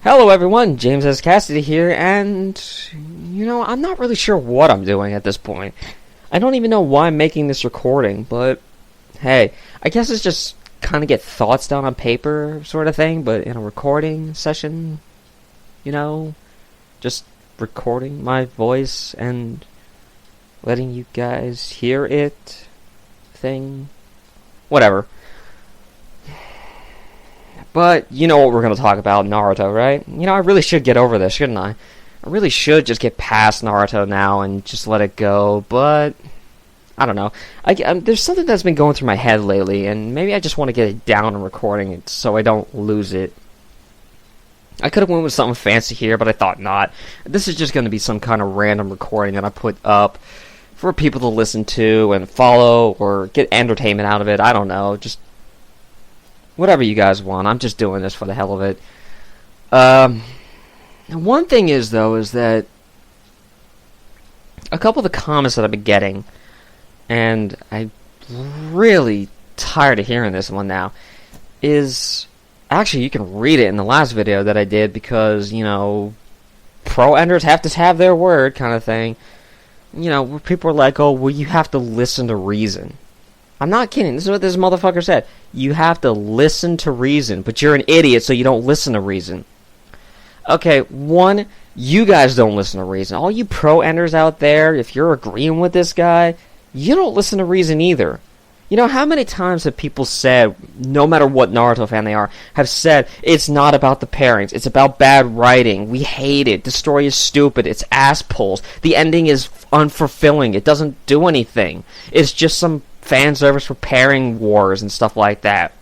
Hello everyone, James S. Cassidy here, and, I'm not really sure what I'm doing at this point. I don't even know why I'm making this recording, but, hey, I guess it's just kind of get thoughts down on paper sort of thing, but in a recording session, just recording my voice and letting you guys hear it thing. Whatever. But you know what we're going to talk about, Naruto, right? I really should get over this, shouldn't I? I really should just get past Naruto now and just let it go, but I don't know. There's something that's been going through my head lately, and maybe I just want to get it down and recording it so I don't lose it. I could have went with something fancy here, but I thought not. This is just going to be some kind of random recording that I put up for people to listen to and follow or get entertainment out of it. I don't know, just whatever you guys want. I'm just doing this for the hell of it. One thing is that a couple of the comments that I've been getting, and I'm really tired of hearing this one now, is actually you can read it in the last video that I did because, pro-enders have to have their word kind of thing. Where people are like, oh, well, you have to listen to reason. I'm not kidding. This is what this motherfucker said. You have to listen to reason, but you're an idiot, so you don't listen to reason. Okay, one, you guys don't listen to reason. All you pro-enders out there, if you're agreeing with this guy, you don't listen to reason either. How many times have people said, no matter what Naruto fan they are, have said, it's not about the pairings, it's about bad writing, we hate it, the story is stupid, it's ass pulls, the ending is unfulfilling, it doesn't do anything, it's just some fan service for pairing wars and stuff like that.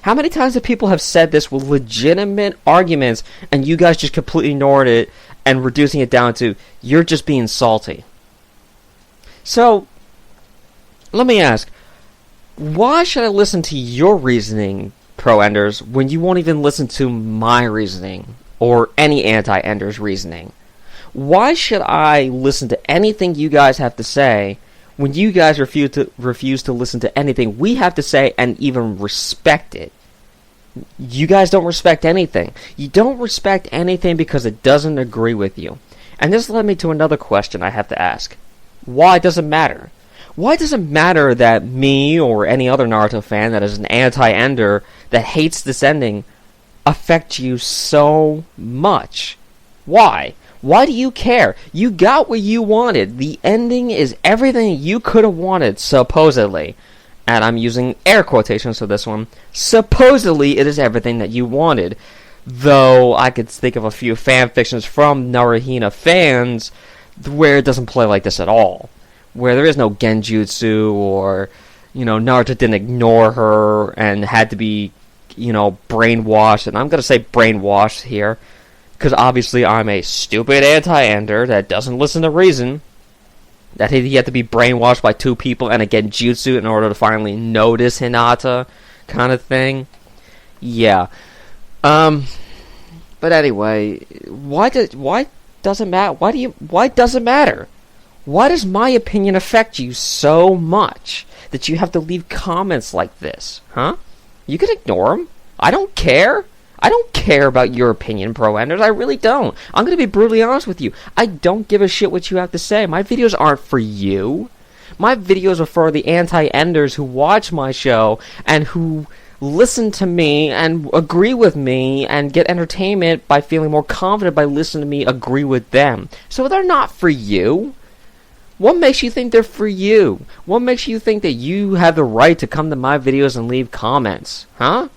How many times have people have said this with legitimate arguments and you guys just completely ignored it and reducing it down to, you're just being salty? So, let me ask, why should I listen to your reasoning, pro-enders, when you won't even listen to my reasoning or any anti-enders reasoning? Why should I listen to anything you guys have to say when you guys refuse to listen to anything we have to say and even respect it? You guys don't respect anything. You don't respect anything because it doesn't agree with you. And this led me to another question I have to ask. Why does it matter? Why does it matter that me or any other Naruto fan that is an anti-ender that hates this ending affect you so much? Why? Why do you care? You got what you wanted. The ending is everything you could have wanted, supposedly. And I'm using air quotations for this one. Supposedly, it is everything that you wanted. Though, I could think of a few fan fictions from Naruhina fans where it doesn't play like this at all. Where there is no genjutsu, or, Naruto didn't ignore her and had to be, brainwashed. And I'm going to say brainwashed here, because obviously I'm a stupid anti-ender that doesn't listen to reason. That he had to be brainwashed by two people and a genjutsu in order to finally notice Hinata, kind of thing. Yeah. But anyway, why does it matter? Why does it matter? Why does my opinion affect you so much that you have to leave comments like this? Huh? You can ignore them. I don't care. I don't care about your opinion, pro-enders. I really don't. I'm going to be brutally honest with you. I don't give a shit what you have to say. My videos aren't for you. My videos are for the anti-enders who watch my show and who listen to me and agree with me and get entertainment by feeling more confident by listening to me agree with them. So they're not for you. What makes you think they're for you? What makes you think that you have the right to come to my videos and leave comments? Huh?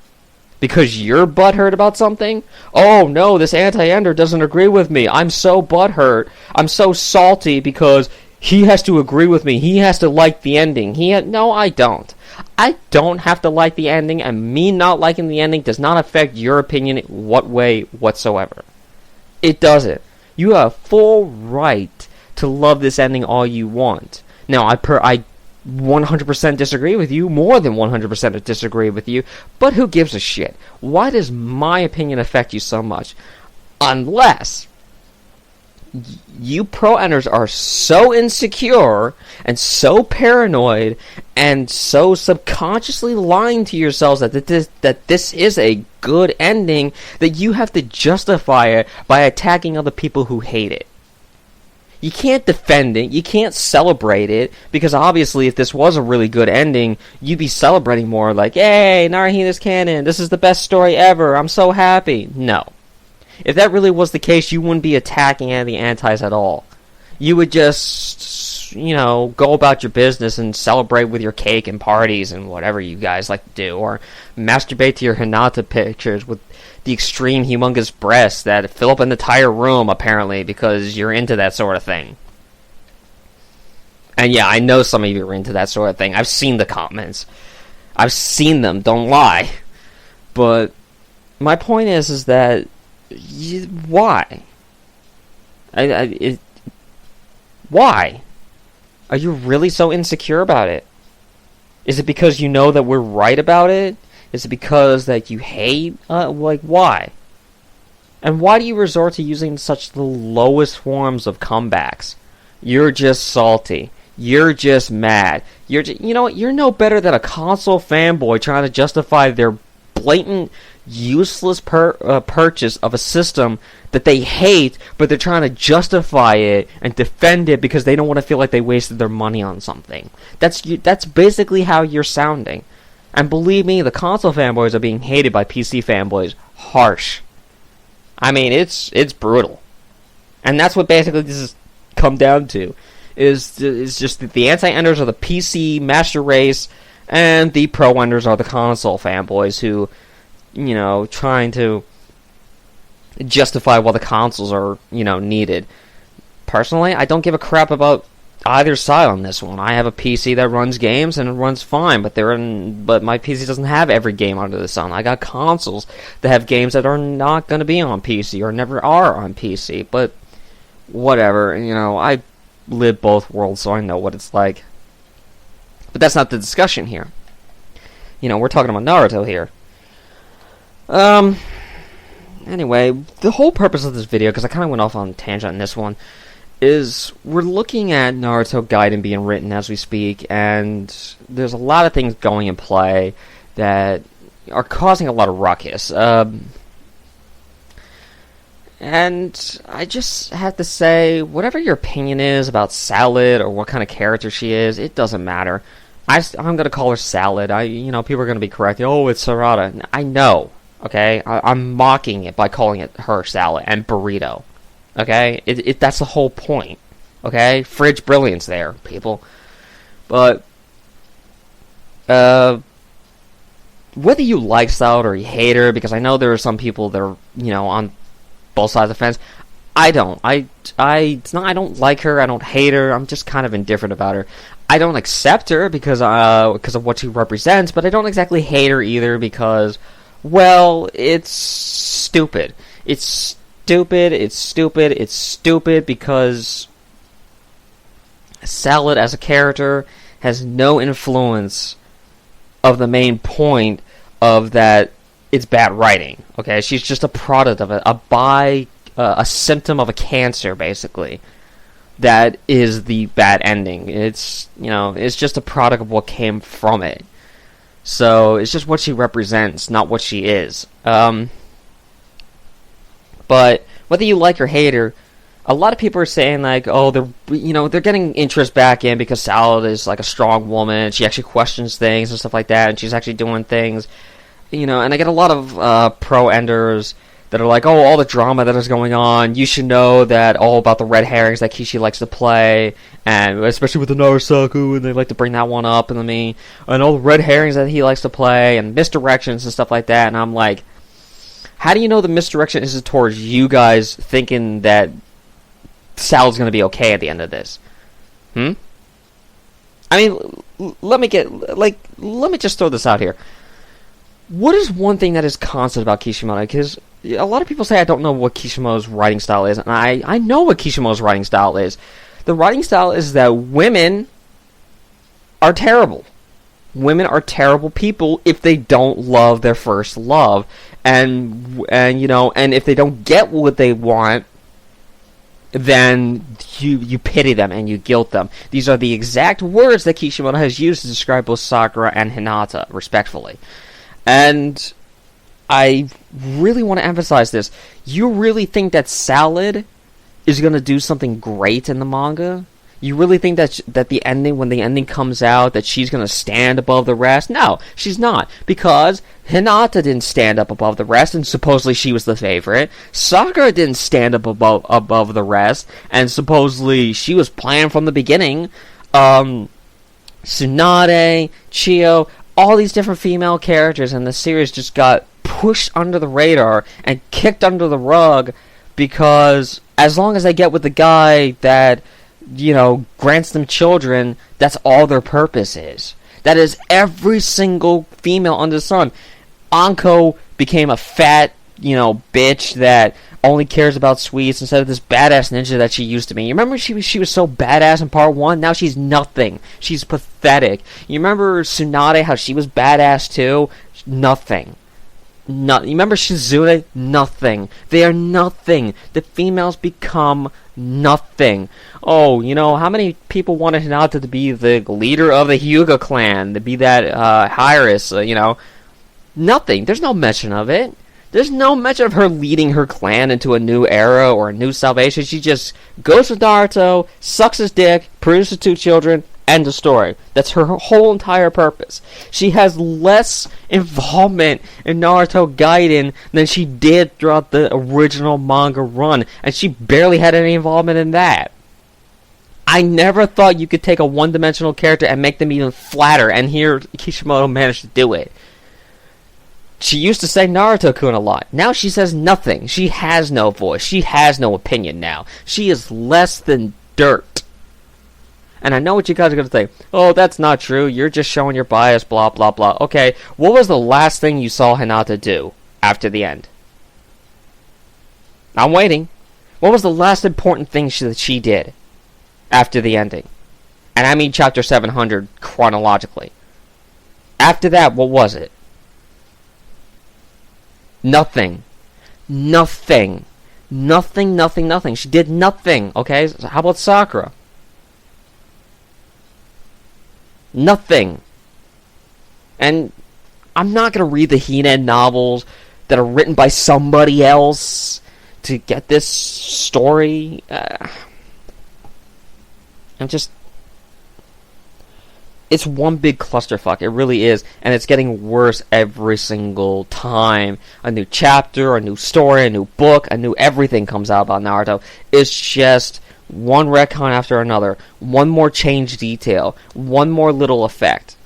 Because you're butthurt about something? Oh no, this anti-ender doesn't agree with me. I'm so butthurt. I'm so salty because he has to agree with me. He has to like the ending. No, I don't. I don't have to like the ending, and me not liking the ending does not affect your opinion in what way whatsoever. It doesn't. You have full right to love this ending all you want. Now, I 100% disagree with you, more than 100% disagree with you, but who gives a shit? Why does my opinion affect you so much? Unless you pro-enders are so insecure and so paranoid and so subconsciously lying to yourselves that this is a good ending that you have to justify it by attacking other people who hate it. You can't defend it, you can't celebrate it, because obviously if this was a really good ending, you'd be celebrating more like, hey, Naruto's canon, this is the best story ever, I'm so happy. No. If that really was the case, you wouldn't be attacking any of the antis at all. You would just, go about your business and celebrate with your cake and parties and whatever you guys like to do. Or masturbate to your Hinata pictures with the extreme humongous breasts that fill up an entire room, apparently, because you're into that sort of thing. And yeah, I know some of you are into that sort of thing. I've seen the comments. I've seen them, don't lie. But my point is that why? Why? Are you really so insecure about it? Is it because you know that we're right about it? Is it because that you hate? Why? And why do you resort to using such the lowest forms of comebacks? You're just salty. You're just mad. You know what? You're no better than a console fanboy trying to justify their blatant, useless purchase of a system that they hate, but they're trying to justify it and defend it because they don't want to feel like they wasted their money on something. That's basically how you're sounding. And believe me, the console fanboys are being hated by PC fanboys harsh. I mean, it's brutal. And that's what basically this has come down to. Is just that the anti-enders are the PC master race, and the pro-enders are the console fanboys who, trying to justify why the consoles are, needed. Personally, I don't give a crap about either side on this one. I have a PC that runs games and it runs fine, but my PC doesn't have every game under the sun. I got consoles that have games that are not going to be on PC or never are on PC. But whatever, I live both worlds, so I know what it's like. But that's not the discussion here. We're talking about Naruto here. Anyway, the whole purpose of this video, because I kind of went off on a tangent on this one, is we're looking at Naruto Gaiden being written as we speak, and there's a lot of things going in play that are causing a lot of ruckus. And I just have to say, whatever your opinion is about Salad or what kind of character she is, it doesn't matter. I'm going to call her Salad. People are going to be correct. Oh, it's Sarada. I know, okay? I'm mocking it by calling it her Salad and Burrito. Okay? That's the whole point. Okay? Fridge brilliance there, people. But, whether you like Salad or you hate her, because I know there are some people that are, on both sides of the fence. I don't. I don't like her. I don't hate her. I'm just kind of indifferent about her. I don't accept her because of what she represents, but I don't exactly hate her either because, well, it's stupid. It's stupid. It's stupid. It's stupid because Salad as a character has no influence of the main point of that. It's bad writing, okay? She's just a product of it, a symptom of a cancer, basically. That is the bad ending. It's, it's just a product of what came from it. So, it's just what she represents, not what she is. But, whether you like or hate her, a lot of people are saying, like, oh, they're getting interest back in because Salad is, like, a strong woman, she actually questions things and stuff like that, and she's actually doing things. And I get a lot of pro-enders that are like, oh, all the drama that is going on, you should know that all about the red herrings that Kishi likes to play, and especially with the Narasaku, and they like to bring that one up, and all the red herrings that he likes to play, and misdirections and stuff like that, and I'm like, how do you know the misdirection is towards you guys thinking that Sal's going to be okay at the end of this? I mean, let me just throw this out here. What is one thing that is constant about Kishimoto? Because a lot of people say I don't know what Kishimoto's writing style is, and I know what Kishimoto's writing style is. The writing style is that women are terrible. Women are terrible people if they don't love their first love, and if they don't get what they want, then you pity them and you guilt them. These are the exact words that Kishimoto has used to describe both Sakura and Hinata, respectfully. And I really want to emphasize this. You really think that Salad is going to do something great in the manga? You really think that the ending, when the ending comes out, that she's going to stand above the rest? No, she's not. Because Hinata didn't stand up above the rest, and supposedly she was the favorite. Sakura didn't stand up above the rest, and supposedly she was planned from the beginning. Tsunade, Chio, all these different female characters in the series just got pushed under the radar and kicked under the rug because as long as they get with the guy that, grants them children, that's all their purpose is. That is every single female under the sun. Anko became a fat, bitch that only cares about sweets instead of this badass ninja that she used to be. You remember she was so badass in part 1? Now she's nothing. She's pathetic. You remember Tsunade, how she was badass too? Nothing. You remember Shizune? Nothing. They are nothing. The females become nothing. Oh, how many people wanted Hinata to be the leader of the Hyuga clan, to be that Hyris, Nothing. There's no mention of it. There's no mention of her leading her clan into a new era or a new salvation. She just goes with Naruto, sucks his dick, produces 2 children, end of story. That's her whole entire purpose. She has less involvement in Naruto Gaiden than she did throughout the original manga run, and she barely had any involvement in that. I never thought you could take a one-dimensional character and make them even flatter, and here Kishimoto managed to do it. She used to say Naruto-kun a lot. Now she says nothing. She has no voice. She has no opinion now. She is less than dirt. And I know what you guys are going to say. Oh, that's not true. You're just showing your bias, blah, blah, blah. Okay, what was the last thing you saw Hinata do after the end? I'm waiting. What was the last important thing that she did after the ending? And I mean chapter 700 chronologically. After that, what was it? Nothing. Nothing. Nothing, nothing, nothing. She did nothing, okay? So how about Sakura? Nothing. And I'm not going to read the Hinen novels that are written by somebody else to get this story. It's one big clusterfuck. It really is. And it's getting worse every single time. A new chapter, a new story, a new book, a new everything comes out about Naruto. It's just one retcon after another. One more change detail. One more little effect.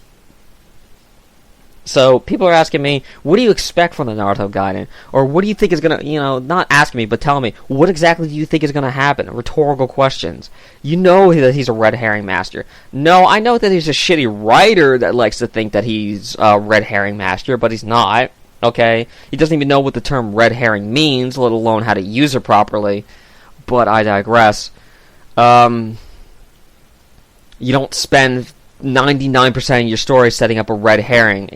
So, people are asking me, what do you expect from the Naruto Gaiden? Or what do you think is going to, not asking me, but telling me, what exactly do you think is going to happen? Rhetorical questions. You know that he's a red herring master. No, I know that he's a shitty writer that likes to think that he's a red herring master, but he's not, okay? He doesn't even know what the term red herring means, let alone how to use it properly. But I digress. You don't spend 99% of your story setting up a red herring.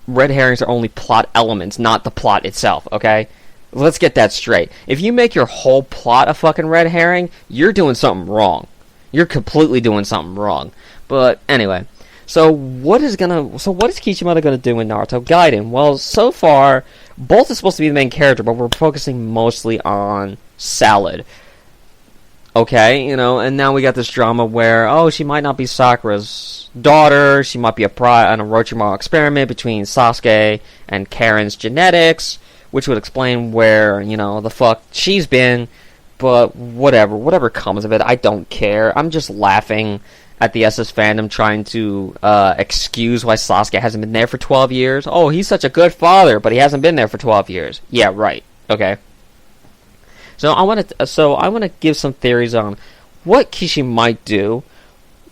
Red herrings are only plot elements, not the plot itself, okay? Let's get that straight. If you make your whole plot a fucking red herring, you're doing something wrong. You're completely doing something wrong. But anyway, so what is Kishimoto gonna do in Naruto Gaiden? Well, so far, Bolt is supposed to be the main character, but we're focusing mostly on Salad. Okay, and now we got this drama where, she might not be Sakura's daughter, she might be an Orochimaru experiment between Sasuke and Karen's genetics, which would explain where, the fuck she's been, but whatever comes of it, I don't care. I'm just laughing at the SS fandom trying to excuse why Sasuke hasn't been there for 12 years. Oh, he's such a good father, but he hasn't been there for 12 years. Yeah, right. Okay. So I want to give some theories on what Kishi might do,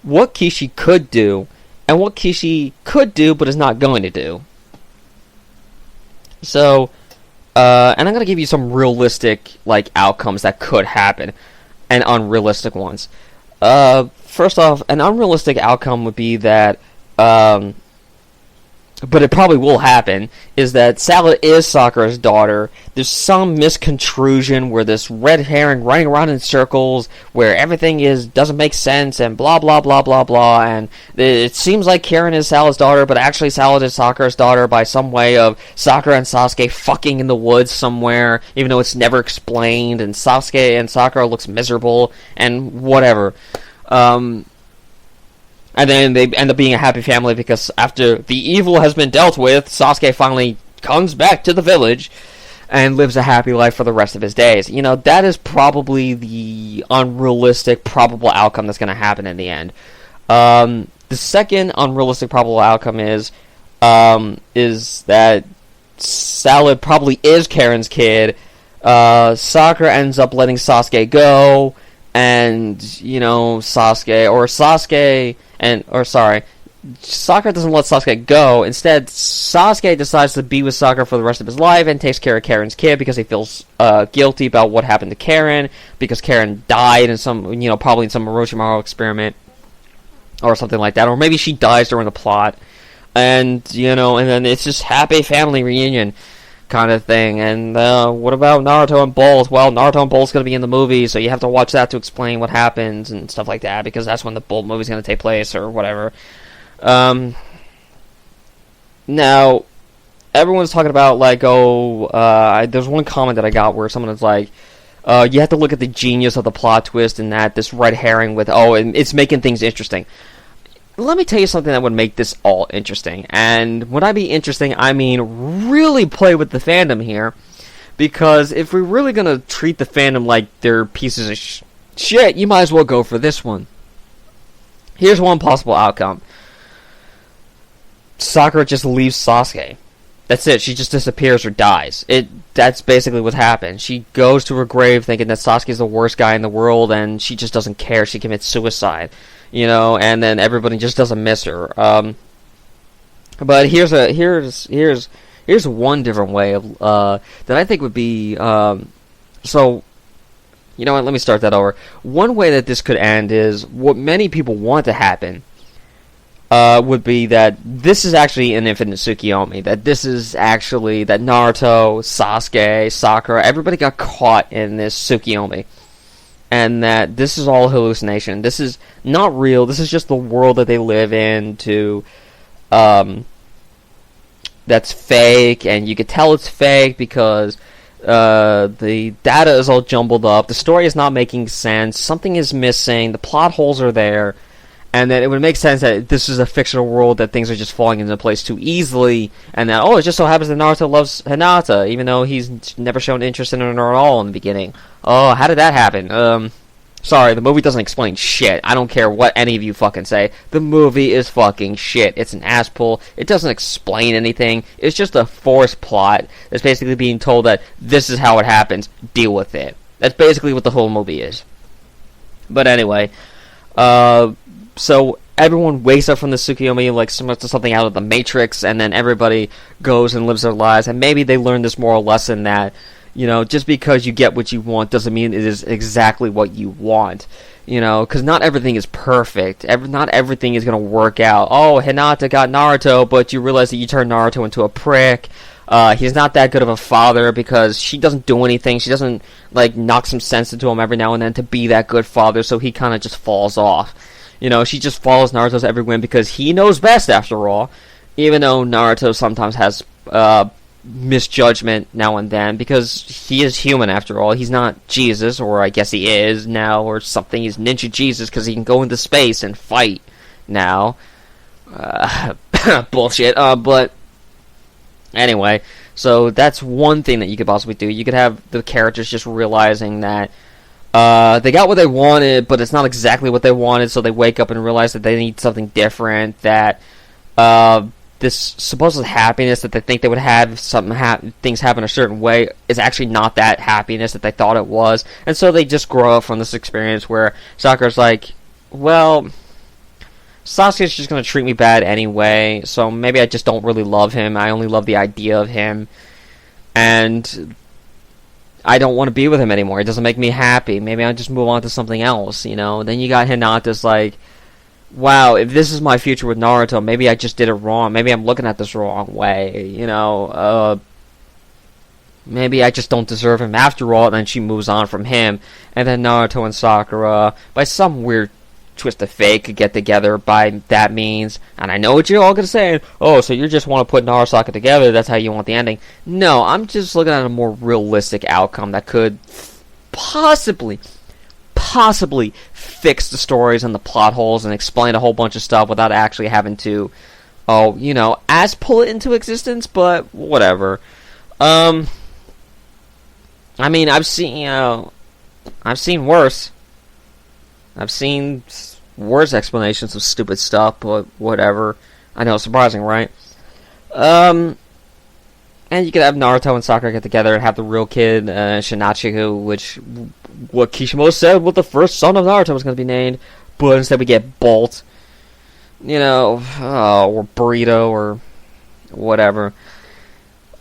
what Kishi could do, and what Kishi could do but is not going to do. So, and I'm going to give you some realistic outcomes that could happen, and unrealistic ones. First off, an unrealistic outcome would be that but it probably will happen, is that Salad is Sakura's daughter. There's some misconstrusion where this red herring running around in circles, where everything doesn't make sense, and blah blah blah blah blah, and it seems like Karen is Salad's daughter, but actually Salad is Sakura's daughter by some way of Sakura and Sasuke fucking in the woods somewhere, even though it's never explained, and Sasuke and Sakura looks miserable, and whatever. And then they end up being a happy family because after the evil has been dealt with, Sasuke finally comes back to the village and lives a happy life for the rest of his days. You know, that is probably the unrealistic probable outcome that's going to happen in the end. The second unrealistic probable outcome is that Salad probably is Karen's kid. Sakura ends up letting Sasuke go, and, you know, Sakura doesn't let Sasuke go. Instead, Sasuke decides to be with Sakura for the rest of his life and takes care of Karen's kid because he feels guilty about what happened to Karen, because Karen died in some, you know, probably in some Orochimaru experiment or something like that, or maybe she dies during the plot, and, you know, and then it's just happy family reunion kind of thing. And what about Naruto and Bolt? Well, Naruto and Bolt's going to be in the movie, so you have to watch that to explain what happens and stuff like that, because that's when the Bolt movie's going to take place or whatever. Now, everyone's talking about, like, there's one comment that I got where someone was like, you have to look at the genius of the plot twist and that this red herring with, it's making things interesting. Let me tell you something that would make this all interesting. And when I be interesting, I mean really play with the fandom here. Because if we're really going to treat the fandom like they're pieces of shit, you might as well go for this one. Here's one possible outcome. Sakura just leaves Sasuke. That's it. She just disappears or dies. That's basically what happened. She goes to her grave thinking that Sasuke's the worst guy in the world, and she just doesn't care. She commits suicide. You know, and then everybody just doesn't miss her. But here's one different way of that I think would be so. You know what? Let me start that over. One way that this could end is what many people want to happen. Would be that this is actually an infinite Tsukiyomi. That this is actually that Naruto, Sasuke, Sakura, everybody got caught in this Tsukiyomi. And that this is all hallucination. This is not real. This is just the world that they live in that's fake, and you could tell it's fake because the data is all jumbled up. The story is not making sense. Something is missing. The plot holes are there. And that it would make sense that this is a fictional world, that things are just falling into place too easily, and that, it just so happens that Naruto loves Hinata, even though he's never shown interest in her at all in the beginning. Oh, how did that happen? Sorry, the movie doesn't explain shit. I don't care what any of you fucking say. The movie is fucking shit. It's an ass pull. It doesn't explain anything. It's just a forced plot that's basically being told that this is how it happens. Deal with it. That's basically what the whole movie is. But anyway, so everyone wakes up from the Tsukiyomi like similar to something out of the Matrix, and then everybody goes and lives their lives, and maybe they learn this moral lesson that, you know, just because you get what you want doesn't mean it is exactly what you want. You know, because not everything is perfect. Not everything is going to work out. Oh, Hinata got Naruto, but you realize that you turned Naruto into a prick. He's not that good of a father because she doesn't do anything. She doesn't, like, knock some sense into him every now and then to be that good father, so he kind of just falls off. You know, she just follows Naruto's every whim because he knows best, after all. Even though Naruto sometimes has misjudgment now and then, because he is human, after all. He's not Jesus, or I guess he is now, or something. He's Ninja Jesus because he can go into space and fight now. Bullshit. But anyway, so that's one thing that you could possibly do. You could have the characters just realizing that they got what they wanted, but it's not exactly what they wanted, so they wake up and realize that they need something different, that this supposed happiness that they think they would have, things happen a certain way, is actually not that happiness that they thought it was, and so they just grow up from this experience where Sakura's like, well, Sasuke's just going to treat me bad anyway, so maybe I just don't really love him, I only love the idea of him, and I don't want to be with him anymore. It doesn't make me happy. Maybe I'll just move on to something else, you know? Then you got Hinata's like, wow, if this is my future with Naruto, maybe I just did it wrong. Maybe I'm looking at this the wrong way. Maybe I just don't deserve him after all. And then she moves on from him, and then Naruto and Sakura, by some weird twist of fate, could get together by that means. And I know what you're all gonna say. Oh, so you just want to put Naruto and Sakura together? That's how you want the ending? No, I'm just looking at a more realistic outcome that could possibly fix the stories and the plot holes and explain a whole bunch of stuff without actually having to, as pull it into existence. But whatever. I mean, I've seen worse. I've seen worse explanations of stupid stuff, but whatever. I know, surprising, right? And you could have Naruto and Sakura get together and have the real kid, Shinachiku, which, what Kishimoto said, what the first son of Naruto was going to be named, but instead we get Bolt, or Burrito, or whatever.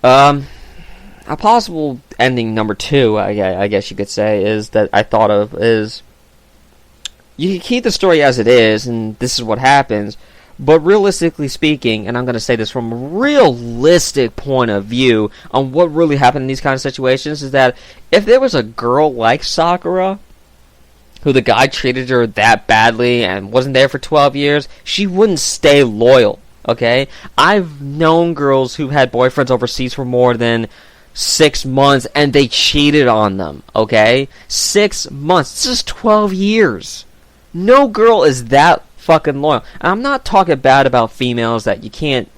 A possible ending number 2, I guess you could say, is that I thought of, is you can keep the story as it is, and this is what happens, but realistically speaking, and I'm going to say this from a realistic point of view on what really happened in these kind of situations, is that if there was a girl like Sakura, who the guy treated her that badly and wasn't there for 12 years, she wouldn't stay loyal, okay? I've known girls who had boyfriends overseas for more than 6 months, and they cheated on them, okay? 6 months. This is 12 years. No girl is that fucking loyal. And I'm not talking bad about females that you can't,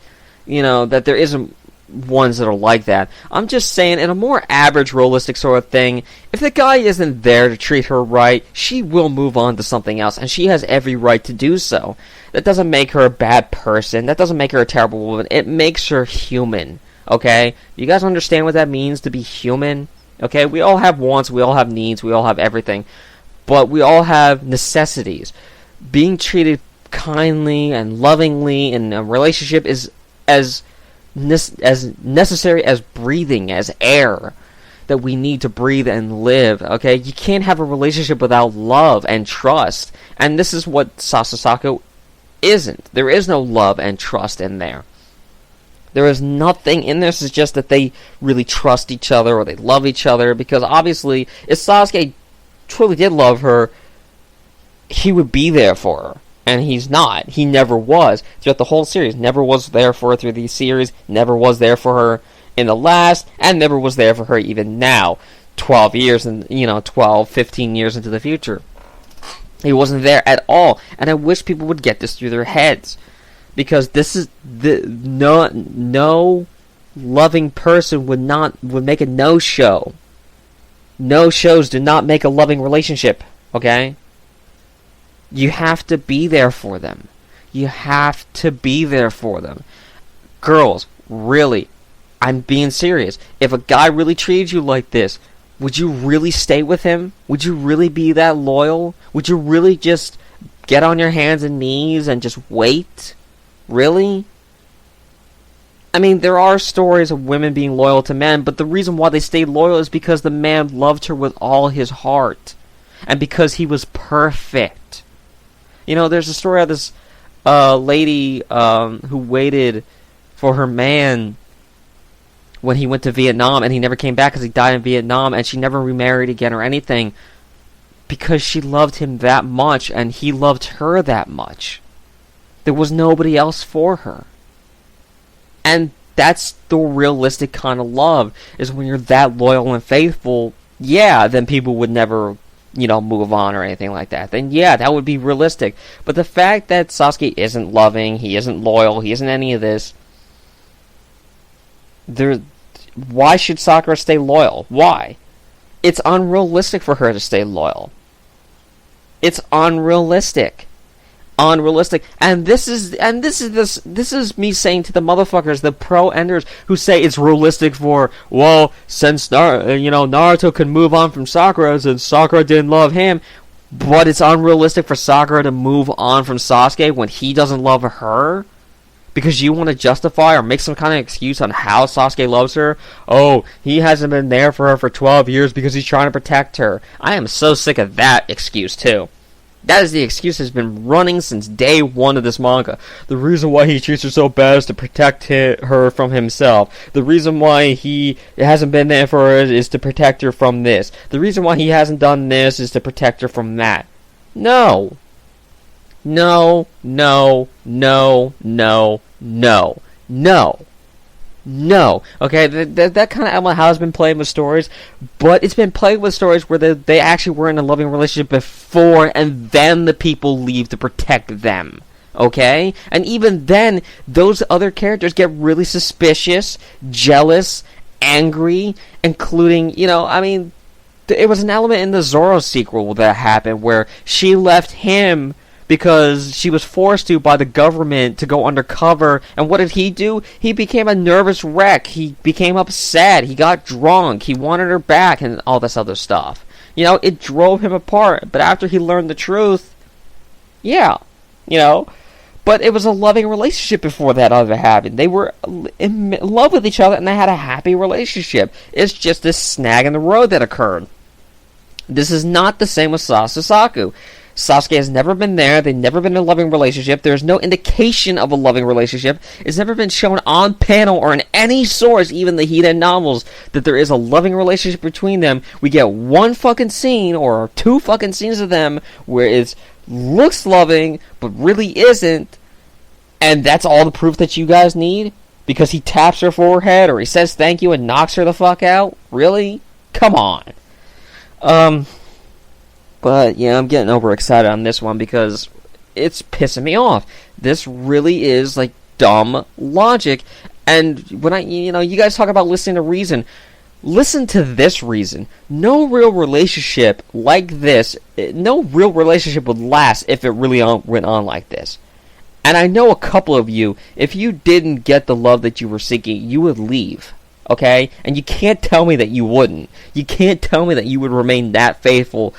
that there isn't ones that are like that. I'm just saying, in a more average, realistic sort of thing, if the guy isn't there to treat her right, she will move on to something else, and she has every right to do so. That doesn't make her a bad person. That doesn't make her a terrible woman. It makes her human. Okay? You guys understand what that means to be human? Okay? We all have wants, we all have needs, we all have everything. But we all have necessities. Being treated kindly and lovingly in a relationship is as necessary as breathing, as air that we need to breathe and live. Okay? You can't have a relationship without love and trust. And this is what Sasasako isn't. There is no love and trust in there. There is nothing in this. It's just that they really trust each other or they love each other, because obviously if Sasuke truly did love her, he would be there for her. And he's not. He never was. Throughout the whole series. Never was there for her through these series. Never was there for her in the last. And never was there for her even now. 12 years and, 12, 15 years into the future. He wasn't there at all. And I wish people would get this through their heads. Because this is no loving person would make a no-show. No-shows do not make a loving relationship, okay? You have to be there for them. You have to be there for them. Girls, really, I'm being serious. If a guy really treated you like this, would you really stay with him? Would you really be that loyal? Would you really just get on your hands and knees and just wait? Really? I mean, there are stories of women being loyal to men, but the reason why they stayed loyal is because the man loved her with all his heart. And because he was perfect. There's a story of this lady who waited for her man when he went to Vietnam, and he never came back because he died in Vietnam, and she never remarried again or anything, because she loved him that much, and he loved her that much. There was nobody else for her. And that's the realistic kind of love, is when you're that loyal and faithful. Yeah, then people would never, move on or anything like that. Then yeah, that would be realistic. But the fact that Sasuke isn't loving, he isn't loyal, he isn't any of this, why should Sakura stay loyal? Why? It's unrealistic for her to stay loyal. It's unrealistic. And this is me saying to the motherfuckers, the pro-enders who say it's realistic for, well, since Naruto can move on from Sakura since Sakura didn't love him, but it's unrealistic for Sakura to move on from Sasuke when he doesn't love her, because you want to justify or make some kind of excuse on how Sasuke loves her. Oh, he hasn't been there for her for 12 years because he's trying to protect her. I am so sick of that excuse too. That is the excuse that's been running since day one of this manga. The reason why he treats her so bad is to protect her from himself. The reason why he hasn't been there for her is to protect her from this. The reason why he hasn't done this is to protect her from that. No. No, no, no, no, no, no. No. Okay, that kind of element has been played with stories, but it's been played with stories where they actually were in a loving relationship before, and then the people leave to protect them. Okay? And even then, those other characters get really suspicious, jealous, angry, including, it was an element in the Zoro sequel that happened where she left him because she was forced to by the government to go undercover. And what did he do? He became a nervous wreck. He became upset. He got drunk. He wanted her back and all this other stuff. It drove him apart. But after he learned the truth, yeah, But it was a loving relationship before that ever happened. They were in love with each other and they had a happy relationship. It's just this snag in the road that occurred. This is not the same with Sasuke. Sasuke has never been there. They've never been in a loving relationship. There's no indication of a loving relationship. It's never been shown on panel or in any source, even the Hiden novels, that there is a loving relationship between them. We get one fucking scene or two fucking scenes of them where it looks loving but really isn't, and that's all the proof that you guys need? Because he taps her forehead or he says thank you and knocks her the fuck out? Really? Come on. But, yeah, I'm getting overexcited on this one because it's pissing me off. This really is, dumb logic. And when you guys talk about listening to reason, listen to this reason. No real relationship like this, no real relationship would last if it really went on like this. And I know a couple of you, if you didn't get the love that you were seeking, you would leave. Okay? And you can't tell me that you wouldn't. You can't tell me that you would remain that faithful,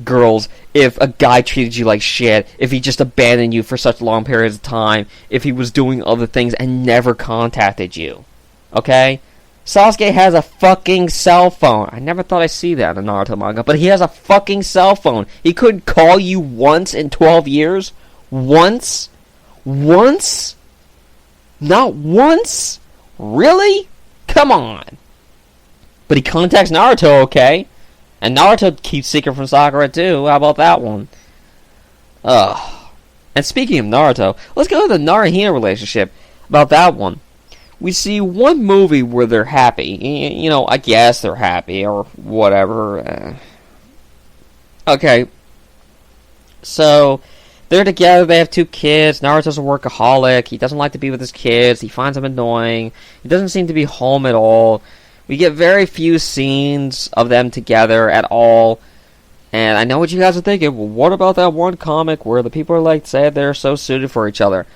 girls, if a guy treated you like shit, if he just abandoned you for such long periods of time, if he was doing other things and never contacted you. Okay? Sasuke has a fucking cell phone. I never thought I'd see that in a Naruto manga, but he has a fucking cell phone. He couldn't call you once in 12 years? Once? Once? Not once? Really? Come on. But he contacts Naruto, okay? And Naruto keeps secret from Sakura too. How about that one? Ugh. And speaking of Naruto, let's go to the Naruhina relationship. About that one. We see one movie where they're happy. I guess they're happy or whatever. Okay. So, they're together, they have 2 kids. Naruto's a workaholic. He doesn't like to be with his kids. He finds them annoying. He doesn't seem to be home at all. We get very few scenes of them together at all. And I know what you guys are thinking. Well, what about that one comic where the people are say they're so suited for each other?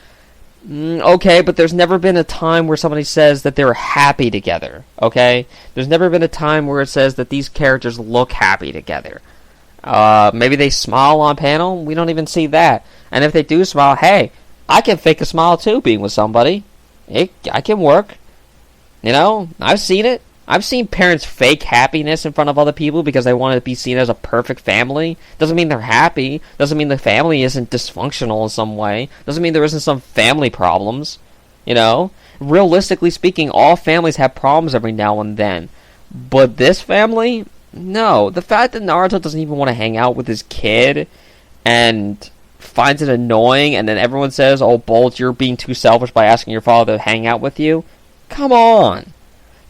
Okay, but there's never been a time where somebody says that they're happy together. Okay? There's never been a time where it says that these characters look happy together. Maybe they smile on panel. We don't even see that. And if they do smile, hey, I can fake a smile too being with somebody. I can work. I've seen it. I've seen parents fake happiness in front of other people because they want to be seen as a perfect family. Doesn't mean they're happy. Doesn't mean the family isn't dysfunctional in some way. Doesn't mean there isn't some family problems. Realistically speaking, all families have problems every now and then. But this family, no. The fact that Naruto doesn't even want to hang out with his kid and finds it annoying, and then everyone says, oh, Bolt, you're being too selfish by asking your father to hang out with you. Come on.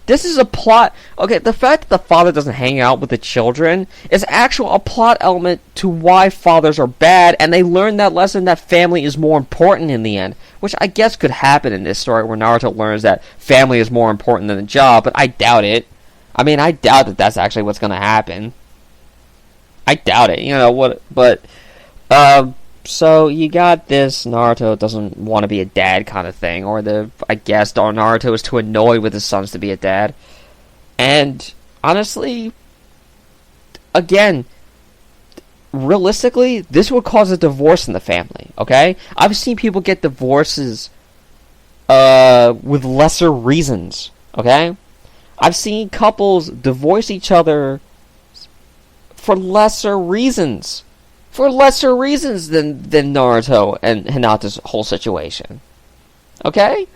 This is a plot. Okay, the fact that the father doesn't hang out with the children is actually a plot element to why fathers are bad, and they learn that lesson that family is more important in the end, which I guess could happen in this story where Naruto learns that family is more important than the job, but I doubt it. I doubt that that's actually what's going to happen. I doubt it, so you got this Naruto doesn't want to be a dad kind of thing, or Naruto is too annoyed with his sons to be a dad. And honestly, again, realistically, this would cause a divorce in the family, okay? I've seen people get divorces with lesser reasons, okay? I've seen couples divorce each other for lesser reasons. for lesser reasons than Naruto and Hinata's whole situation. Okay?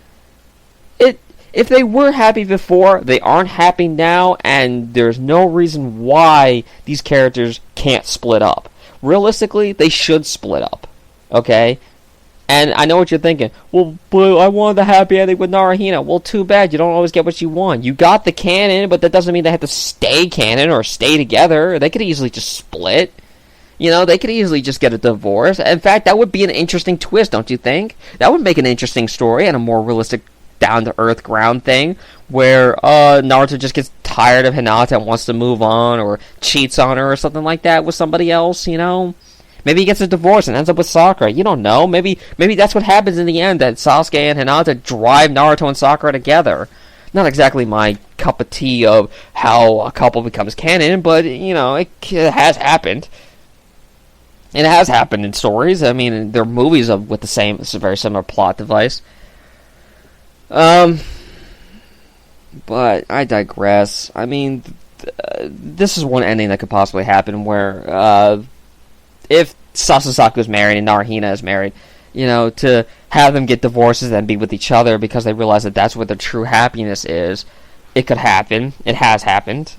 If they were happy before, they aren't happy now, and there's no reason why these characters can't split up. Realistically, they should split up. Okay? And I know what you're thinking. Well, but I wanted the happy ending with Narahina. Well, too bad. You don't always get what you want. You got the canon, but that doesn't mean they have to stay canon or stay together. They could easily just split. You know, they could easily just get a divorce. In fact, that would be an interesting twist, don't you think? That would make an interesting story and a more realistic down-to-earth ground thing where Naruto just gets tired of Hinata and wants to move on or cheats on her or something like that with somebody else, you know? Maybe he gets a divorce and ends up with Sakura. You don't know. Maybe that's what happens in the end, that Sasuke and Hinata drive Naruto and Sakura together. Not exactly my cup of tea of how a couple becomes canon, but, you know, it has happened. It has happened in stories. I mean, there are movies with the same, it's a very similar plot device. But I digress. I mean, this is one ending that could possibly happen where, if Sasasaku's married and Narahina is married, you know, to have them get divorces and be with each other because they realize that that's what their true happiness is. It could happen. It has happened.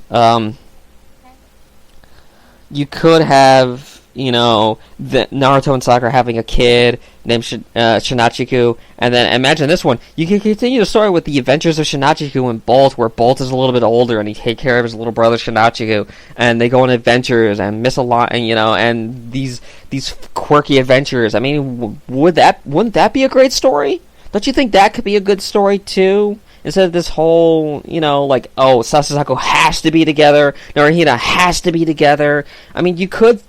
You could have, you know, Naruto and Sakura having a kid named Shinachiku, and then imagine this one. You can continue the story with the adventures of Shinachiku and Bolt, where Bolt is a little bit older and he takes care of his little brother Shinachiku, and they go on adventures and miss a lot, and you know, and these quirky adventures. I mean, wouldn't that be a great story? Don't you think that could be a good story too? Instead of this whole, you know, like, oh, Sasasaku has to be together, Narahina has to be together. I mean, you could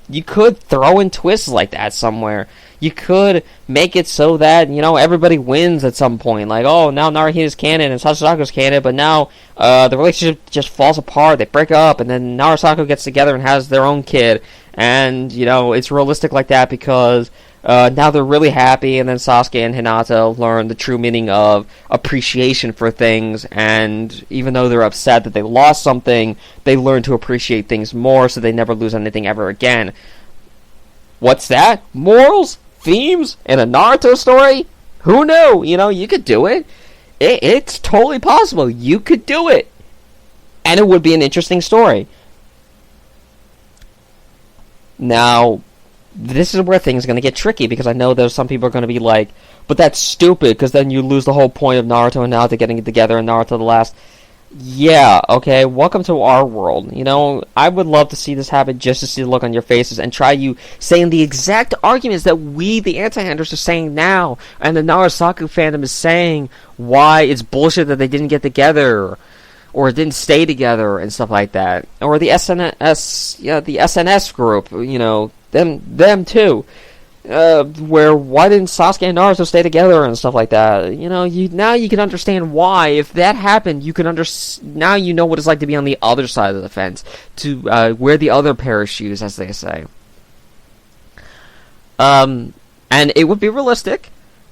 throw in twists like that somewhere. You could make it so that, you know, everybody wins at some point. Like, oh, now Narahina's canon and Sasasaku's canon, but now the relationship just falls apart. They break up, and then Narasaku gets together and has their own kid. And, you know, it's realistic like that because now they're really happy, and then Sasuke and Hinata learn the true meaning of appreciation for things, and even though they're upset that they lost something, they learn to appreciate things more so they never lose anything ever again. What's that? Morals? Themes? In a Naruto story? Who knew? You know, you could do it. It's totally possible. You could do it. And it would be an interesting story. Now, this is where things are going to get tricky, because I know there's some people are going to be like, but that's stupid, because then you lose the whole point of Naruto and Naruto getting together and Naruto the last. Yeah, okay, welcome to our world. You know, I would love to see this happen just to see the look on your faces and try you saying the exact arguments that we, the anti-handers, are saying now, and the Narasaku fandom is saying why it's bullshit that they didn't get together, or didn't stay together, and stuff like that. Or the SNS group, you know, them too. Where why didn't Sasuke and Naruto stay together and stuff like that? You know, now you can understand why. If that happened, you can now you know what it's like to be on the other side of the fence, to wear the other pair of shoes, as they say. And it would be realistic.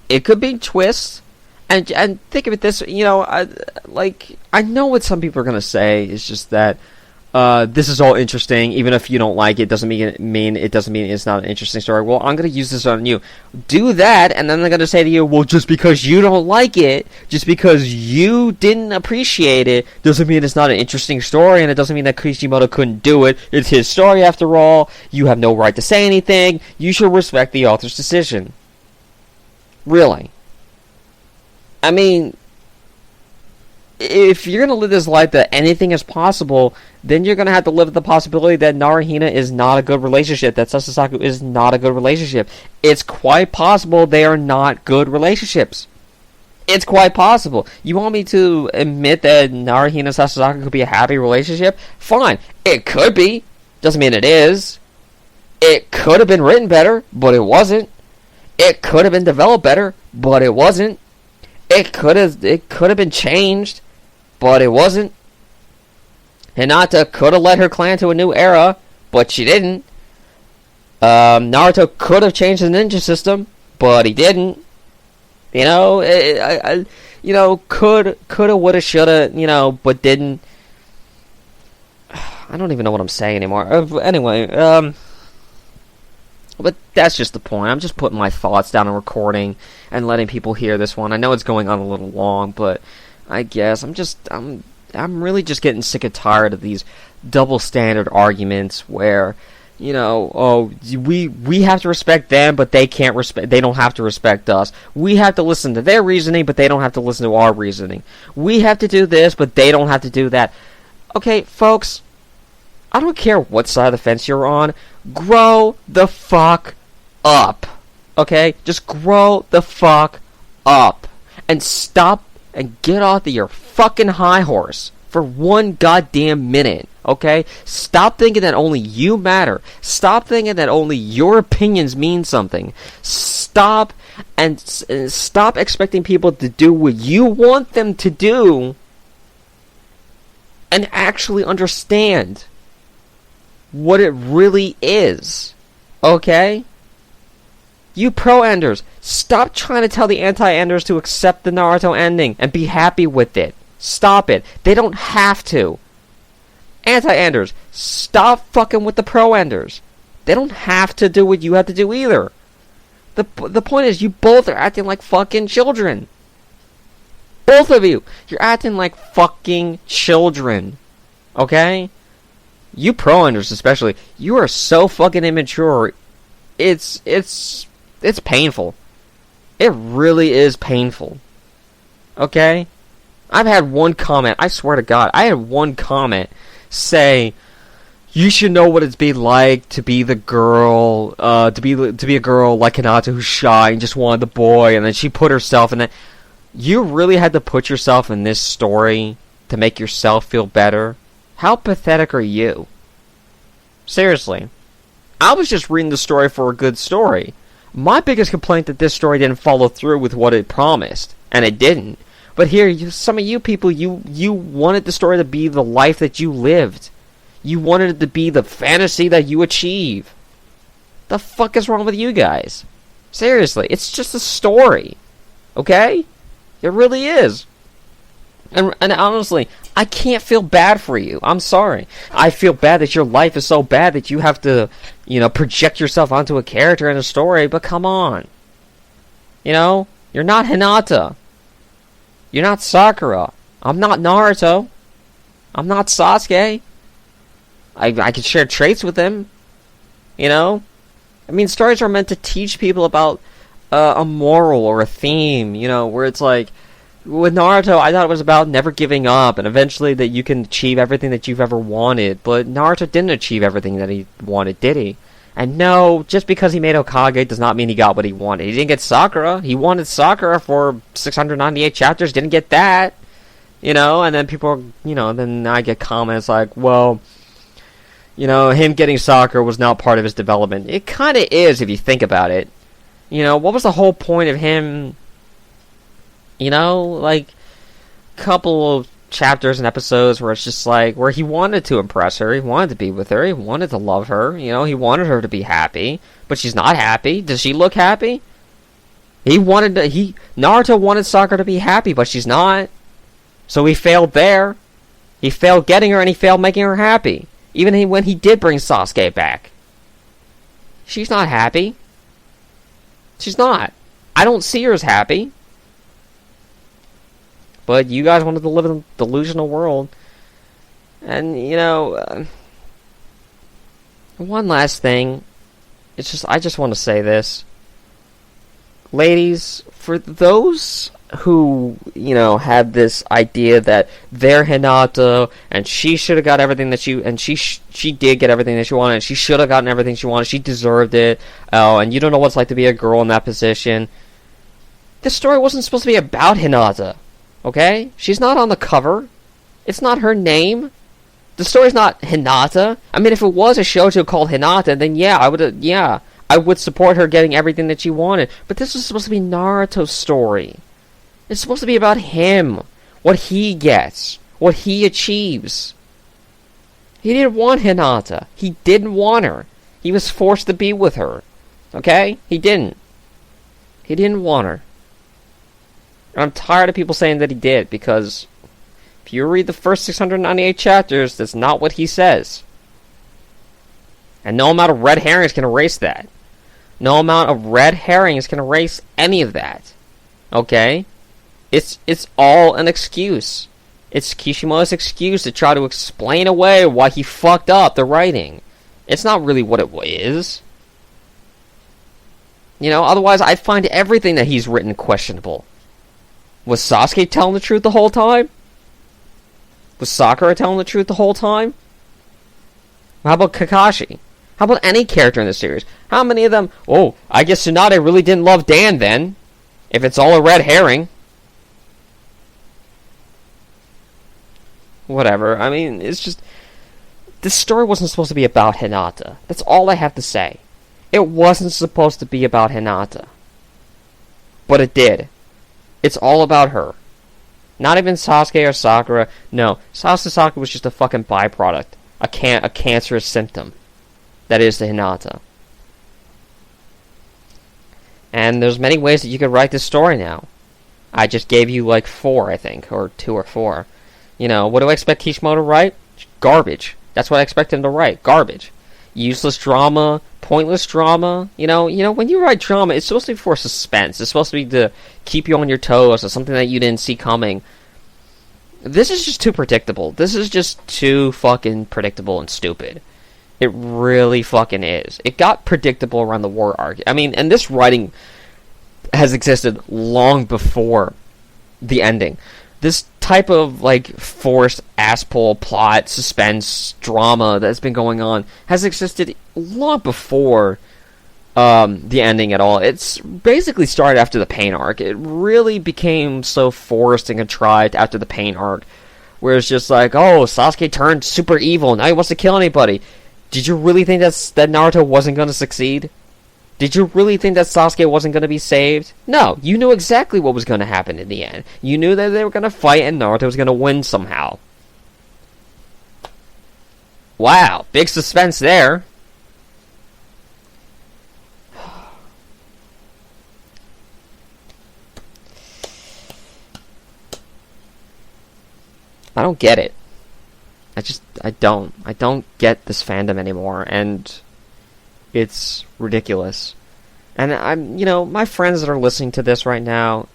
It could be twists. And think of it this, you know, I know what some people are gonna say is just that this is all interesting, even if you don't like it, doesn't mean it's not an interesting story. Well, I'm gonna use this on you. Do that, and then they're gonna say to you, well, just because you don't like it, just because you didn't appreciate it, doesn't mean it's not an interesting story, and it doesn't mean that Kishimoto couldn't do it. It's his story after all. You have no right to say anything. You should respect the author's decision. Really. I mean, if you're going to live this life that anything is possible, then you're going to have to live with the possibility that Narahina is not a good relationship, that Sasasaku is not a good relationship. It's quite possible they are not good relationships. It's quite possible. You want me to admit that Narahina and Sasasaku could be a happy relationship? Fine. It could be. Doesn't mean it is. It could have been written better, but it wasn't. It could have been developed better, but it wasn't. It could have been changed, but it wasn't. Hinata could have led her clan to a new era, but she didn't. Naruto could have changed the ninja system, but he didn't. You know, coulda, woulda, shoulda, you know, but didn't. I don't even know what I'm saying anymore. Anyway, But that's just the point. I'm just putting my thoughts down and recording and letting people hear this one. I know it's going on a little long, but I guess I'm really just getting sick and tired of these double standard arguments where, we have to respect them, but they don't have to respect us. We have to listen to their reasoning, but they don't have to listen to our reasoning. We have to do this, but they don't have to do that. Okay, folks, I don't care what side of the fence you're on. Grow the fuck up. Okay? Just grow the fuck up. And stop and get off of your fucking high horse for one goddamn minute. Okay? Stop thinking that only you matter. Stop thinking that only your opinions mean something. Stop expecting people to do what you want them to do and actually understand what it really is. Okay? You pro-enders, stop trying to tell the anti-enders to accept the Naruto ending and be happy with it. Stop it. They don't have to. Anti-enders, stop fucking with the pro-enders. They don't have to do what you have to do either. The point is, you both are acting like fucking children. Both of you. You're acting like fucking children. Okay? You pro-enders especially, you are so fucking immature. It's painful. It really is painful. Okay? I've had one comment, I swear to God, I had one comment say, you should know what it's be like to be the girl, to be a girl like Hinata who's shy and just wanted the boy, and then she put herself in that. You really had to put yourself in this story to make yourself feel better? How pathetic are you? Seriously. I was just reading the story for a good story. My biggest complaint that this story didn't follow through with what it promised, and it didn't. But here, some of you people, you wanted the story to be the life that you lived. You wanted it to be the fantasy that you achieve. The fuck is wrong with you guys? Seriously, it's just a story. Okay? It really is. And honestly, I can't feel bad for you. I'm sorry. I feel bad that your life is so bad that you have to, project yourself onto a character in a story, but come on. You're not Hinata. You're not Sakura. I'm not Naruto. I'm not Sasuke. I can share traits with him. Stories are meant to teach people about a moral or a theme, where it's like, with Naruto, I thought it was about never giving up, and eventually that you can achieve everything that you've ever wanted, but Naruto didn't achieve everything that he wanted, did he? And no, just because he made Hokage does not mean he got what he wanted. He didn't get Sakura. He wanted Sakura for 698 chapters, didn't get that. And then people, then I get comments like, well, him getting Sakura was not part of his development. It kind of is if you think about it. What was the whole point of him, couple of chapters and episodes where it's just like, where he wanted to impress her, he wanted to be with her, he wanted to love her, he wanted her to be happy, but she's not happy. Does she look happy? Naruto wanted Sakura to be happy, but she's not. So he failed there. He failed getting her, and he failed making her happy. Even when he did bring Sasuke back. She's not happy. She's not. I don't see her as happy. But you guys wanted to live in a delusional world. And, one last thing. I just want to say this. Ladies, for those who, had this idea that they're Hinata, and she should have got everything that she did get everything that she wanted, and she should have gotten everything she wanted, she deserved it, and you don't know what it's like to be a girl in that position. This story wasn't supposed to be about Hinata. Okay? She's not on the cover. It's not her name. The story's not Hinata. If it was a shoujo called Hinata, then I would support her getting everything that she wanted. But this was supposed to be Naruto's story. It's supposed to be about him. What he gets. What he achieves. He didn't want Hinata. He didn't want her. He was forced to be with her. Okay? He didn't. He didn't want her. I'm tired of people saying that he did, because if you read the first 698 chapters, that's not what he says. And no amount of red herrings can erase that. No amount of red herrings can erase any of that. Okay? It's all an excuse. It's Kishimoto's excuse to try to explain away why he fucked up the writing. It's not really what it is. You know, otherwise I find everything that he's written questionable. Was Sasuke telling the truth the whole time? Was Sakura telling the truth the whole time? How about Kakashi? How about any character in the series? How many of them... Oh, I guess Tsunade really didn't love Dan then. If it's all a red herring. Whatever. I mean, it's just... This story wasn't supposed to be about Hinata. That's all I have to say. It wasn't supposed to be about Hinata. But it did. It's all about her. Not even Sasuke or Sakura. No, Sakura was just a fucking byproduct. A cancerous symptom. That is the Hinata. And there's many ways that you could write this story now. I just gave you like 4, I think. Or 2 or 4. You know, what do I expect Kishimoto to write? Garbage. That's what I expect him to write. Garbage. Useless drama. Pointless drama. You know, when you write drama, it's supposed to be for suspense. It's supposed to be to keep you on your toes or something that you didn't see coming. This is just too predictable. This is just too fucking predictable and stupid. It really fucking is. It got predictable around the war arc. I mean, and this writing has existed long before the ending. This type of, like, forced ass-pull plot, suspense, drama that's been going on has existed long before the ending at all. It's basically started after the Pain arc. It really became so forced and contrived after the Pain arc, where it's just like, oh, Sasuke turned super evil, now he wants to kill anybody. Did you really think that Naruto wasn't going to succeed? Did you really think that Sasuke wasn't going to be saved? No, you knew exactly what was going to happen in the end. You knew that they were going to fight and Naruto was going to win somehow. Wow, big suspense there. I don't get it. I don't get this fandom anymore, and it's ridiculous. And my friends that are listening to this right now,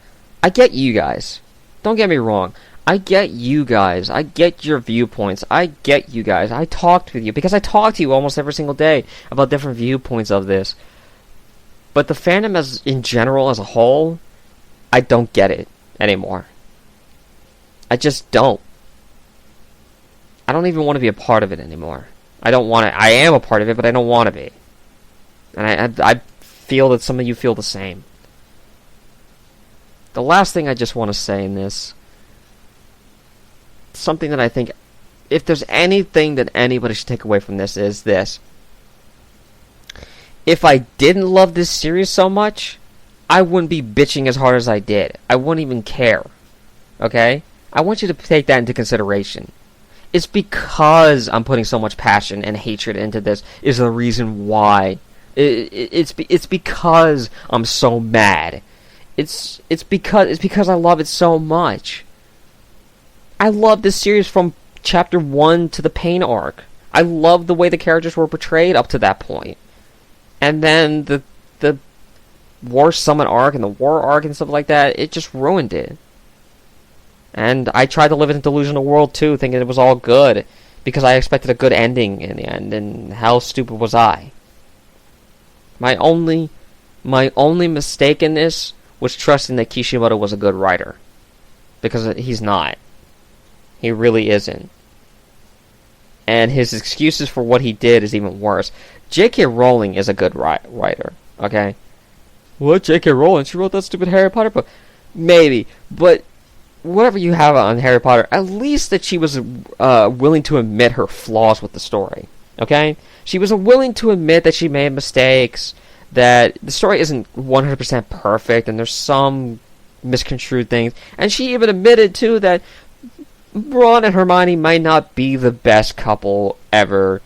I get you guys. Don't get me wrong. I get you guys. I get your viewpoints. I get you guys. I talked with you, because I talk to you almost every single day about different viewpoints of this. But the fandom in general, as a whole, I don't get it anymore. I just don't. I don't even want to be a part of it anymore. I don't want to. I am a part of it, but I don't want to be. And I feel that some of you feel the same. The last thing I just want to say in this, something that I think, if there's anything that anybody should take away from this, is this. If I didn't love this series so much, I wouldn't be bitching as hard as I did. I wouldn't even care. Okay? I want you to take that into consideration. It's because I'm putting so much passion and hatred into this is the reason why. It's because I'm so mad. It's because I love it so much. I love this series from chapter 1 to the Pain arc. I love the way the characters were portrayed up to that point. And then the War Summon arc and the War arc and stuff like that, it just ruined it. And I tried to live in a delusional world too, thinking it was all good, because I expected a good ending in the end, and how stupid was I? My only mistake in this was trusting that Kishimoto was a good writer. Because he's not. He really isn't. And his excuses for what he did is even worse. J.K. Rowling is a good writer, okay? What, J.K. Rowling? She wrote that stupid Harry Potter book. Maybe, but whatever you have on Harry Potter, at least that she was willing to admit her flaws with the story, okay? She was willing to admit that she made mistakes, that the story isn't 100% perfect, and there's some misconstrued things, and she even admitted, too, that Ron and Hermione might not be the best couple ever,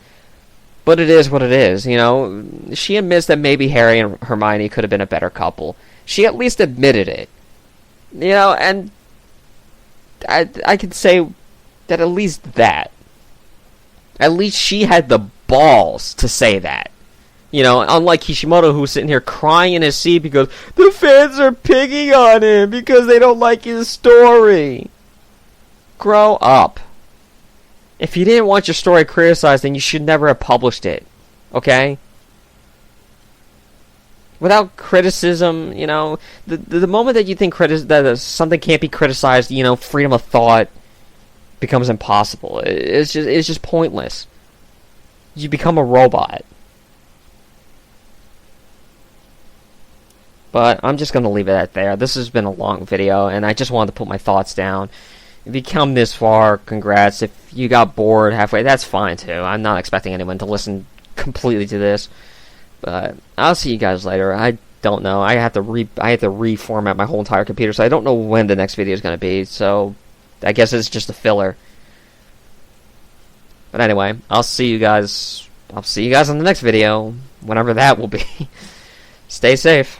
but it is what it is, you know? She admits that maybe Harry and Hermione could have been a better couple. She at least admitted it, you know, and I can say that at least she had the balls to say that. You know, unlike Kishimoto, who's sitting here crying in his seat because the fans are picking on him because they don't like his story. Grow up. If you didn't want your story criticized, then you should never have published it. Okay? Without criticism, you know, the moment that you think that something can't be criticized, you know, freedom of thought becomes impossible. It's just pointless. You become a robot. But I'm just going to leave it at there. This has been a long video, and I just wanted to put my thoughts down. If you come this far, congrats. If you got bored halfway, that's fine too. I'm not expecting anyone to listen completely to this. But I'll see you guys later. I don't know. I have to reformat my whole entire computer, so I don't know when the next video is going to be. So I guess it's just a filler. But anyway, I'll see you guys on the next video, whenever that will be. Stay safe.